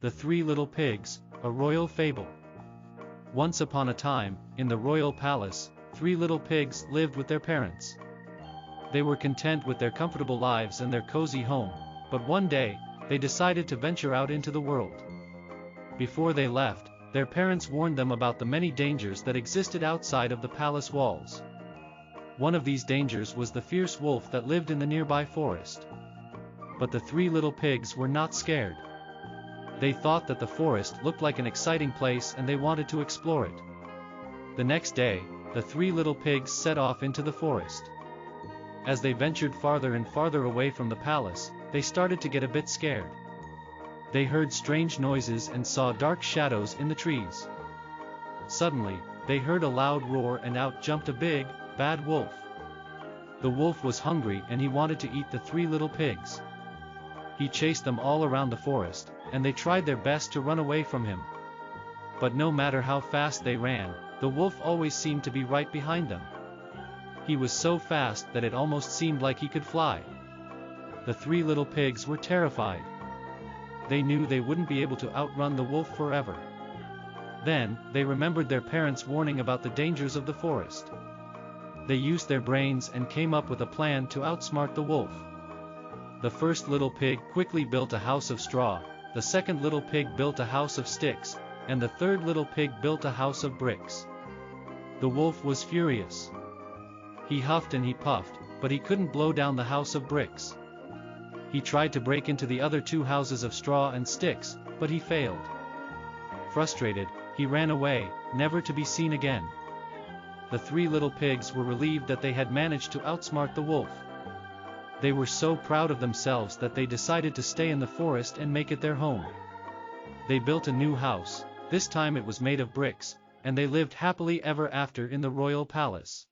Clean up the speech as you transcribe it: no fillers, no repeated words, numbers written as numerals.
The Three Little Pigs, a Royal Fable. Once upon a time, in the royal palace, three little pigs lived with their parents. They were content with their comfortable lives and their cozy home, but one day, they decided to venture out into the world. Before they left, their parents warned them about the many dangers that existed outside of the palace walls. One of these dangers was the fierce wolf that lived in the nearby forest. But the three little pigs were not scared. They thought that the forest looked like an exciting place and they wanted to explore it. The next day, the three little pigs set off into the forest. As they ventured farther and farther away from the palace, they started to get a bit scared. They heard strange noises and saw dark shadows in the trees. Suddenly, they heard a loud roar and out jumped a big, bad wolf. The wolf was hungry and he wanted to eat the three little pigs. He chased them all around the forest, and they tried their best to run away from him. But no matter how fast they ran, the wolf always seemed to be right behind them. He was so fast that it almost seemed like he could fly. The three little pigs were terrified. They knew they wouldn't be able to outrun the wolf forever. Then, they remembered their parents' warning about the dangers of the forest. They used their brains and came up with a plan to outsmart the wolf. The first little pig quickly built a house of straw, the second little pig built a house of sticks, and the third little pig built a house of bricks. The wolf was furious. He huffed and he puffed, but he couldn't blow down the house of bricks. He tried to break into the other two houses of straw and sticks, but he failed. Frustrated, he ran away, never to be seen again. The three little pigs were relieved that they had managed to outsmart the wolf. They were so proud of themselves that they decided to stay in the forest and make it their home. They built a new house, this time it was made of bricks, and they lived happily ever after in the royal palace.